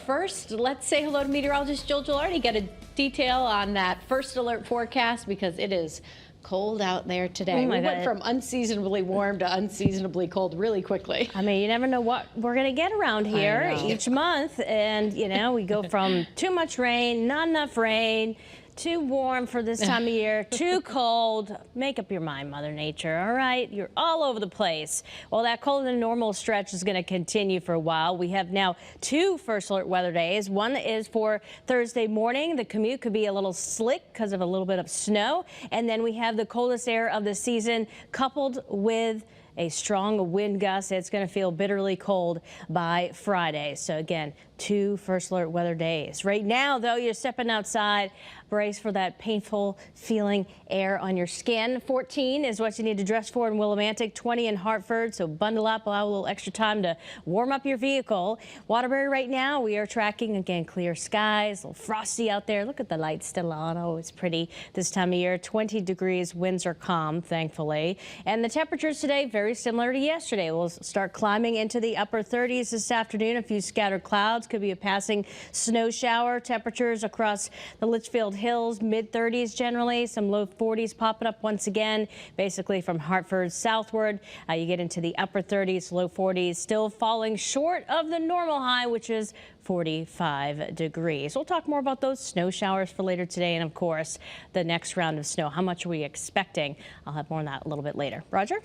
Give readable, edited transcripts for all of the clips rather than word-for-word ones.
first, let's say hello to meteorologist Jill Gilardi. Get a detail on that first alert forecast because it is cold out there today. We went from unseasonably warm to unseasonably cold really quickly. I mean, you never know what we're going to get around here each month. And, you know, we go from too much rain, not enough rain, too warm for this time of year, too cold. Make up your mind, Mother Nature, all right? You're all over the place. Well, that colder than normal stretch is going to continue for a while. We have now 2 first alert weather days. One is for Thursday morning. The commute could be a little slick because of a little bit of snow. And then we have the coldest air of the season coupled with a strong wind gust. It's going to feel bitterly cold by Friday. So again, 2 first alert weather days. Right now, though, you're stepping outside. Brace for that painful feeling air on your skin. 14 is what you need to dress for in Willimantic, 20 in Hartford. So bundle up, allow a little extra time to warm up your vehicle. Waterbury right now, we are tracking, again, clear skies, a little frosty out there. Look at the lights still on. Oh, it's pretty this time of year. 20 degrees, winds are calm, thankfully. And the temperatures today, very similar to yesterday. We'll start climbing into the upper 30s this afternoon. A few scattered clouds, could be a passing snow shower. Temperatures across the Litchfield Hills, mid-30s generally, some low 40s popping up once again, basically from Hartford southward. You get into the upper 30s, low 40s, still falling short of the normal high, which is 45 degrees. We'll talk more about those snow showers for later today and, of course, the next round of snow. How much are we expecting? I'll have more on that a little bit later. Roger?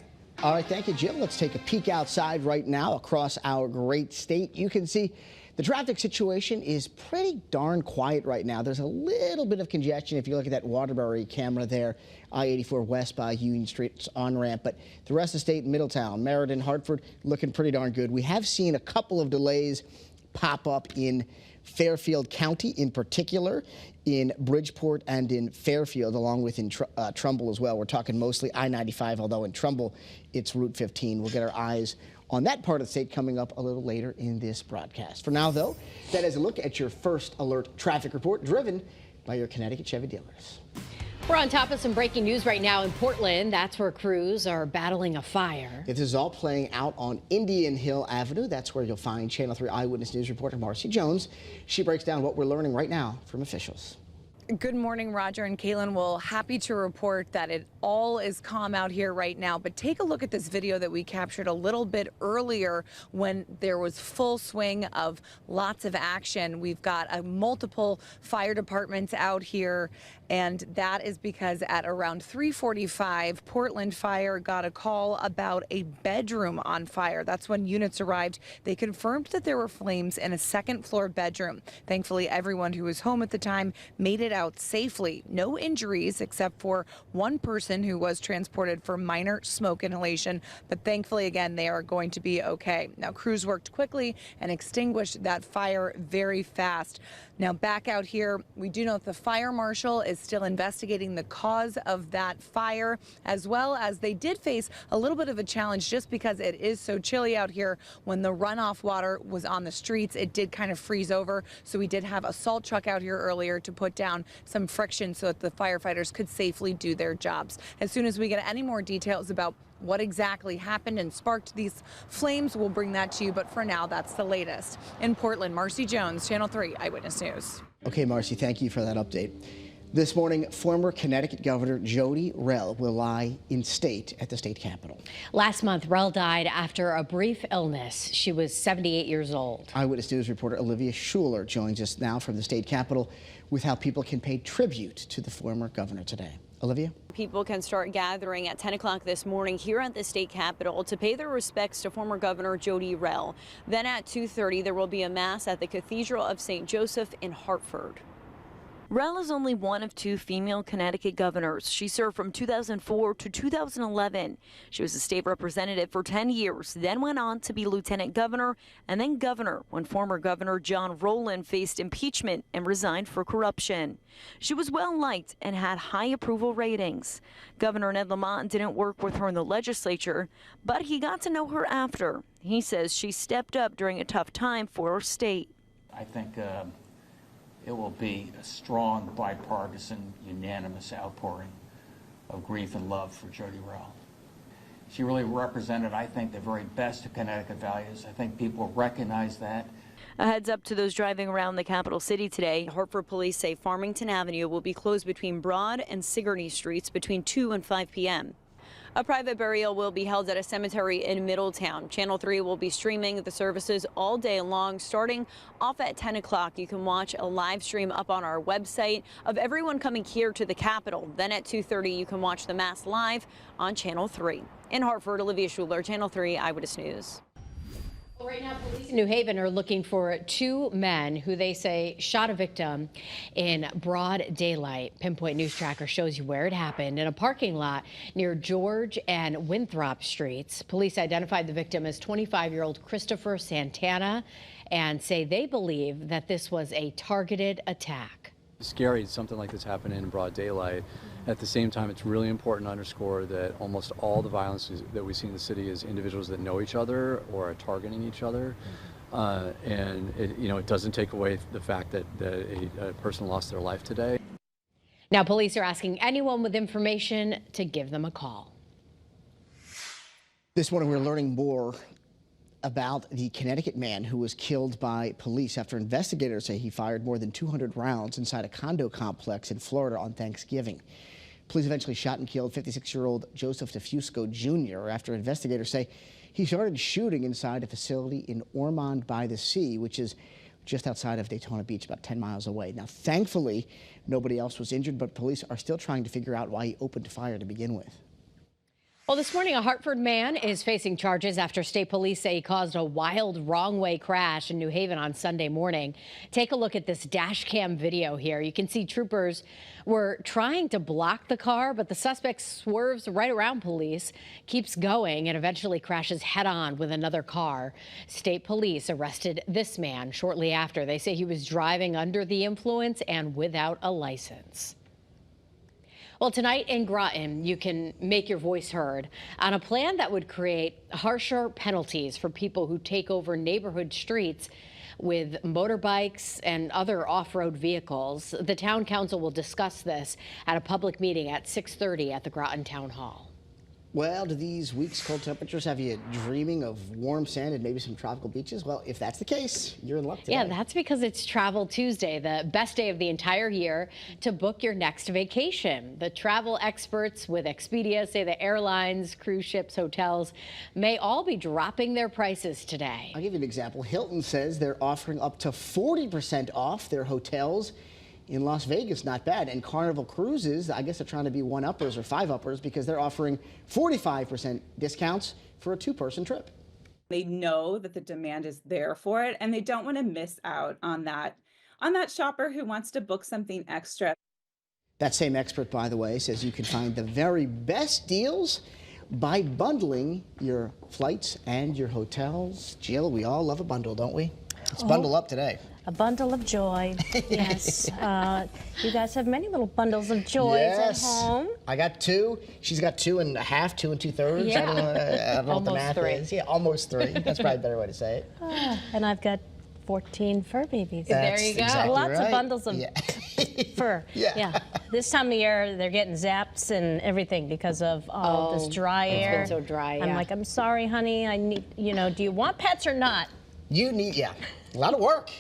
All right, thank you, Jill. Let's take a peek outside right now across our great state. You can see the traffic situation is pretty darn quiet right now. There's a little bit of congestion if you look at that Waterbury camera there, I-84 west by Union Street's on-ramp. But the rest of the state, Middletown, Meriden, Hartford, looking pretty darn good. We have seen a couple of delays pop up in Fairfield County in particular, in Bridgeport and in Fairfield, along with in Trumbull as well. We're talking mostly I-95, although in Trumbull it's Route 15. We'll get our eyes on that part of the state coming up a little later in this broadcast. For now, though, that is a look at your first alert traffic report driven by your Connecticut Chevy dealers. We're on top of some breaking news right now in Portland. That's where crews are battling a fire. This is all playing out on Indian Hill Avenue. That's where you'll find Channel 3 Eyewitness News reporter Marcy Jones. She breaks down what we're learning right now from officials. Good morning, Roger and Kaylin. Well, happy to report that it all is calm out here right now. But take a look at this video that we captured a little bit earlier when there was full swing of lots of action. We've got multiple fire departments out here, and that is because at around 3:45, Portland Fire got a call about a bedroom on fire. That's when units arrived. They confirmed that there were flames in a second-floor bedroom. Thankfully, everyone who was home at the time made it out safely. No injuries except for one person who was transported for minor smoke inhalation, but thankfully, again, they are going to be okay. Now, crews worked quickly and extinguished that fire very fast. Now, back out here, we do know that the fire marshal is still investigating the cause of that fire, as well as they did face a little bit of a challenge just because it is so chilly out here. When the runoff water was on the streets, it did kind of freeze over, so we did have a salt truck out here earlier to put down some friction so that the firefighters could safely do their jobs. As soon as we get any more details about what exactly happened and sparked these flames, we'll bring that to you. But for now, that's the latest. In Portland, Marcy Jones, Channel 3 Eyewitness News. Okay, Marcy, thank you for that update. This morning, former Connecticut Governor Jodi Rell will lie in state at the state capitol. Last month, Rell died after a brief illness. She was 78 years old. Eyewitness News reporter Olivia Schuler joins us now from the state capitol with how people can pay tribute to the former governor today. Olivia? People can start gathering at 10 o'clock this morning here at the state capitol to pay their respects to former Governor Jodi Rell. Then at 2:30, there will be a mass at the Cathedral of St. Joseph in Hartford. Rell is only one of 2 female Connecticut governors. She served from 2004 to 2011. She was a state representative for 10 years, then went on to be lieutenant governor and then governor when former Governor John Rowland faced impeachment and resigned for corruption. She was well liked and had high approval ratings. Governor Ned Lamont didn't work with her in the legislature, but he got to know her after. He says she stepped up during a tough time for her state. I think it will be a strong, bipartisan, unanimous outpouring of grief and love for Jodi Rell. She really represented, I think, the very best of Connecticut values. I think people recognize that. A heads up to those driving around the capital city today. Hartford police say Farmington Avenue will be closed between Broad and Sigourney Streets between 2 and 5 p.m. A private burial will be held at a cemetery in Middletown. Channel 3 will be streaming the services all day long, starting off at 10 o'clock. You can watch a live stream up on our website of everyone coming here to the Capitol. Then at 2:30, you can watch the Mass live on Channel 3. In Hartford, Olivia Schuler, Channel 3 Eyewitness News. Well, right now, police in New Haven are looking for 2 men who they say shot a victim in broad daylight. Pinpoint News Tracker shows you where it happened in a parking lot near George and Winthrop Streets. Police identified the victim as 25-year-old Christopher Santana and say they believe that this was a targeted attack. It's scary something like this happening in broad daylight. At the same time, it's really important to underscore that almost all the violence that we see in the city is individuals that know each other or are targeting each other. And it doesn't take away the fact that a person lost their life today. Now, police are asking anyone with information to give them a call. This morning, we're learning more about the Connecticut man who was killed by police after investigators say he fired more than 200 rounds inside a condo complex in Florida on Thanksgiving. Police eventually shot and killed 56-year-old Joseph DeFusco Jr. after investigators say he started shooting inside a facility in Ormond by the Sea, which is just outside of Daytona Beach, about 10 miles away. Now, thankfully, nobody else was injured, but police are still trying to figure out why he opened fire to begin with. Well, this morning, a Hartford man is facing charges after state police say he caused a wild wrong-way crash in New Haven on Sunday morning. Take a look at this dash cam video here. You can see troopers were trying to block the car, but the suspect swerves right around police, keeps going, and eventually crashes head-on with another car. State police arrested this man shortly after. They say he was driving under the influence and without a license. Well, tonight in Groton, you can make your voice heard on a plan that would create harsher penalties for people who take over neighborhood streets with motorbikes and other off-road vehicles. The town council will discuss this at a public meeting at 6:30 at the Groton Town Hall. Well, do these week's cold temperatures have you dreaming of warm sand and maybe some tropical beaches? Well, if that's the case, you're in luck today. Yeah, that's because it's Travel Tuesday, the best day of the entire year to book your next vacation. The travel experts with Expedia say the airlines, cruise ships, hotels may all be dropping their prices today. I'll give you an example. Hilton says they're offering up to 40% off their hotels in Las Vegas. Not bad. And Carnival Cruises, I guess they're trying to be one-uppers or five-uppers because they're offering 45% discounts for a 2-person trip. They know that the demand is there for it, and they don't want to miss out on that shopper who wants to book something extra. That same expert, by the way, says you can find the very best deals by bundling your flights and your hotels. Jill, we all love a bundle, don't we? Let's bundle up today. A bundle of joy. Yes. You guys have many little bundles of joys at home. I got 2. She's got 2 1/2, 2 2/3. Yeah. I don't know what the math 3. is. Yeah, almost 3. That's probably a better way to say it. And I've got 14 fur babies. There you go. Exactly Lots right. of bundles of fur. Yeah. This time of year, they're getting zaps and everything because of all this dry air. It's been so dry, I'm yeah. like, I'm sorry, honey. I need, do you want pets or not? You need, a lot of work.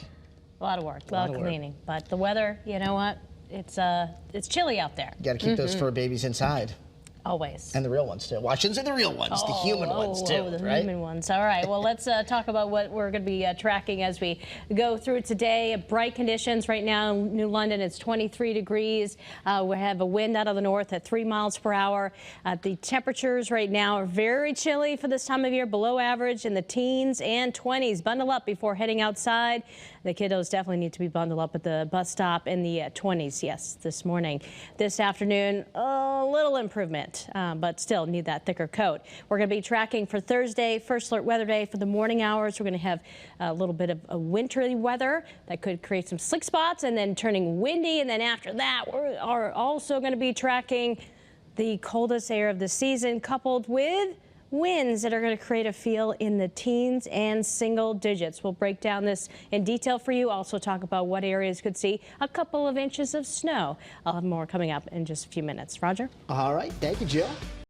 A lot of work, a lot of cleaning. But the weather, you know what? It's chilly out there. You got to keep those fur babies inside. Always. And the real ones, too. Well, I shouldn't say the real ones, the human ones, too, the right? human ones. All right, well, let's talk about what we're going to be tracking as we go through today. Bright conditions right now in New London. It's 23 degrees. We have a wind out of the north at 3 miles per hour. The temperatures right now are very chilly for this time of year, below average in the teens and 20s. Bundle up before heading outside. The kiddos definitely need to be bundled up at the bus stop in the 20s, yes, this morning. This afternoon, a little improvement, but still need that thicker coat. We're going to be tracking for Thursday, first alert weather day for the morning hours. We're going to have a little bit of a wintry weather that could create some slick spots and then turning windy. And then after that, we are also going to be tracking the coldest air of the season coupled with winds that are going to create a feel in the teens and single digits. We'll break down this in detail for you. Also talk about what areas could see a couple of inches of snow. I'll have more coming up in just a few minutes. Roger? All right. Thank you, Jill.